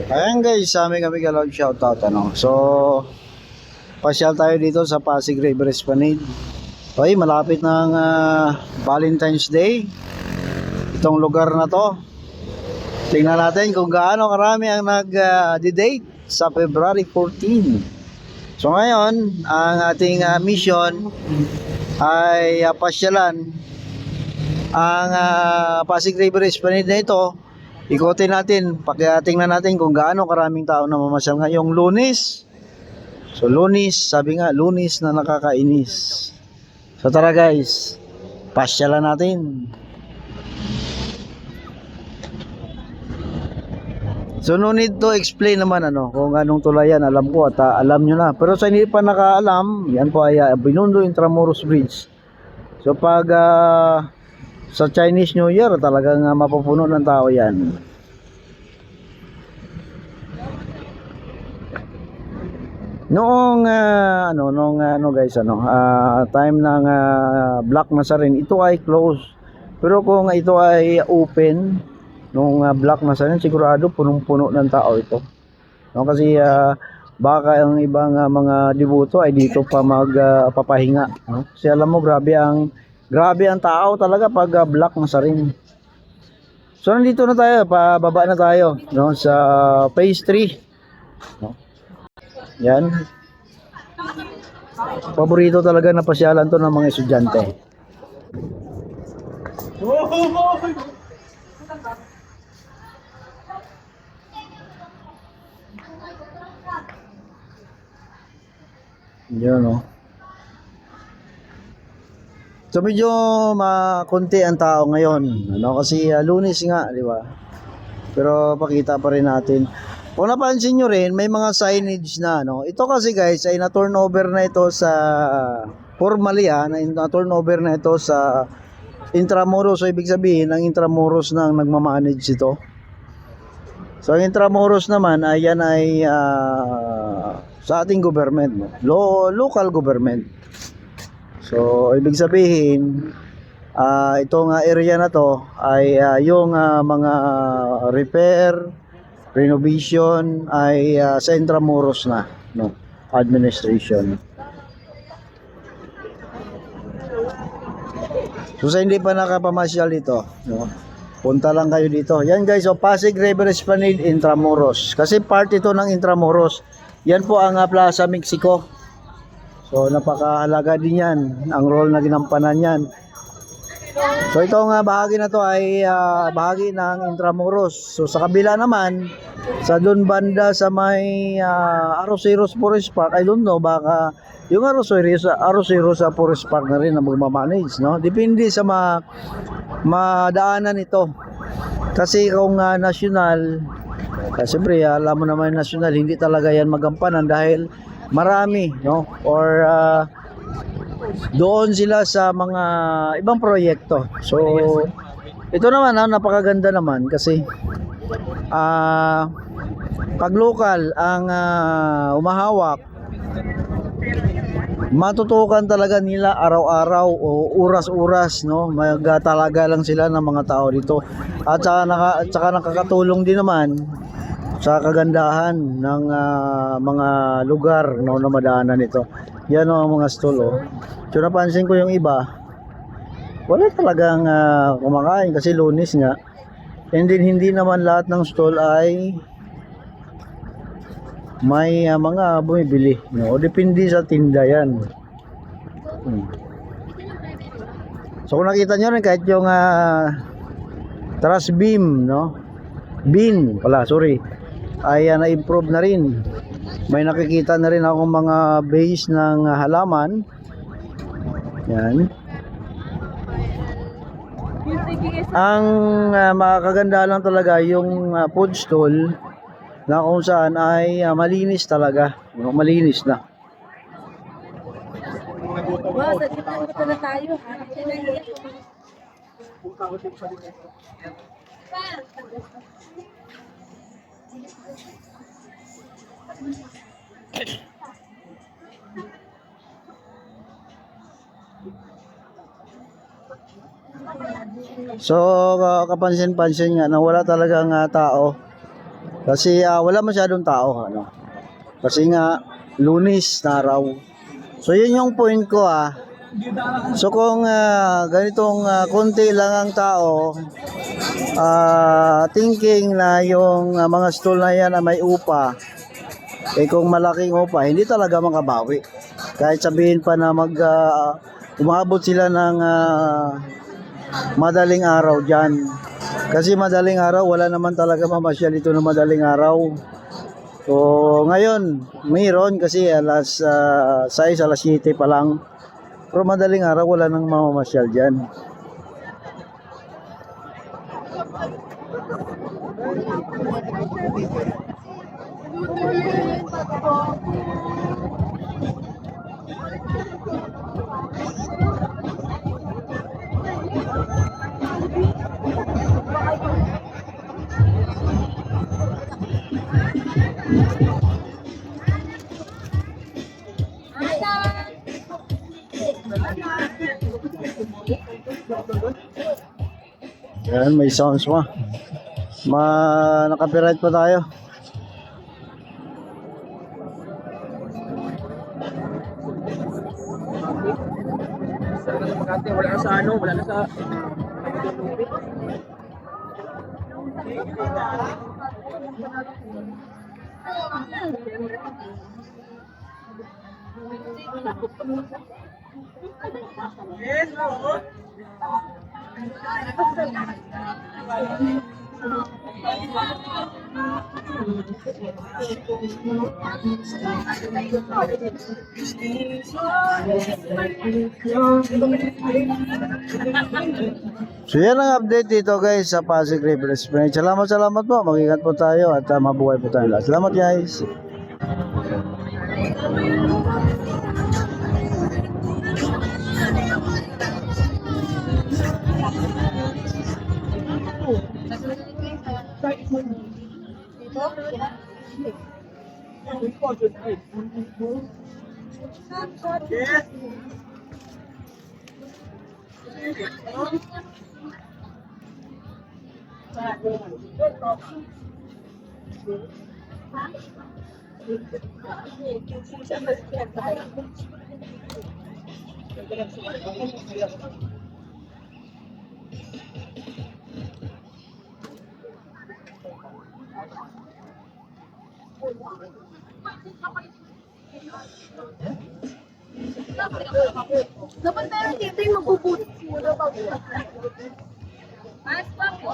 Ayan guys, sa amin kami galawag shoutout ano. So, pasyal tayo dito sa Pasig River Esplanade. Okay, malapit ng Valentine's Day. Itong lugar na to. Tingnan natin kung gaano karami ang nag-date sa February 14. So ngayon, ang ating mission ay pasyalan ang Pasig River Esplanade na ito. Ikotin natin, tingnan natin kung gaano karaming tao na mamasyal ngayong Lunes. So Lunes, sabi nga, Lunes na nakakainis. So tara guys, pasyalan natin. So no need to explain naman kung anong tulayan, alam ko at alam nyo na. Pero sa hindi pa nakaalam, yan po ay Binondo Intramuros Bridge. So pag sa Chinese New Year talagang mapupuno ng tao yan. Noong guys time ng Black Nazarene, ito ay close. Pero kung ito ay open nung Black Nazarene, sigurado punong-puno ng tao ito. No, kasi baka ang ibang mga devoto ay dito pa magpapahinga, no? Kasi alam mo grabe ang tao talaga pag Black Nazarene. So nandito na tayo, pababa na tayo, no, sa phase 3, no? Yan. Paborito talaga na pasyalan to ng mga estudyante. Yan, no. So medyo makunti ang tao ngayon, kasi Lunes nga, di ba? Pero pakita pa rin natin. Kung napansin nyo rin, may mga signage na, no? Ito kasi guys, ay na-turnover na ito sa formally, na-turnover na ito sa Intramuros. So ibig sabihin, ang Intramuros na nagmamanage ito. So ang Intramuros naman, yan ay sa ating government, no? Local government. So ibig sabihin, itong area na to ay yung mga repair, renovation ay sa Intramuros na, no, administration. So sa hindi pa nakapamasyal dito, no, punta lang kayo dito. Yan guys, so Pasig River Esplanade, Intramuros. Kasi part ito ng Intramuros. Yan po ang Plaza Mexico. So napakahalaga din yan, ang role na ginampanan yan. So itong bahagi na to ay bahagi ng Intramuros. So sa kabila naman, sa doon banda sa may Arroceros Forest Park, I don't know, baka yung Arroceros Forest Park na rin na magmamanage, no? Depende sa madaanan ito. Kasi kung national, siyempre alam mo naman national, hindi talaga yan magampanan dahil marami, no? Or doon sila sa mga ibang proyekto. So ito naman napakaganda naman kasi pag local ang umahawak, matutukan talaga nila araw-araw o oras-oras, no? Magtalaga lang sila ng mga tao dito. At saka nakakatulong din naman sa kagandahan ng mga lugar, no, na madaanan ito. Yan ang mga stall, oh. So napansin ko yung iba, wala talagang kumakain kasi Lunes nga. And then hindi naman lahat ng stall ay may mga bumibili, no? Depende sa tinda yan. So kung nakita nyo rin, kahit yung trash beam, no, bin pala, sorry, ay na-improve na rin. May nakikita na rin akong mga base ng halaman. Yan. Ang makakaganda lang talaga yung food stall na kung saan ay malinis talaga, malinis na. Wow, sa gitna na tayo. So, kapansin-pansin nga na wala talagang tao. Kasi wala masyadong tao. Ano? Kasi nga, Lunes na araw. So, yun yung point ko So, kung ganitong konti lang ang tao, thinking na yung mga stall na yan na may upa, kung malaking upa, hindi talaga makabawi. Kahit sabihin pa na umabot sila ng madaling araw dyan. Kasi madaling araw, wala naman talaga mamasyal ito na madaling araw. So, ngayon, mayroon kasi alas 6, alas 7 pa lang. Pero madaling araw, wala nang mamamasyal dyan. Yan, may sounds pa. Naka-copyright pa tayo. Wala na sa ano, wala na sa So yan ang update dito guys sa Pasig River Spring. Salamat po. Mag-ingat po tayo at mabuhay po tayo lahat. Salamat guys. Dapat meron dito yung magbubuti muna pa. Mas pa po.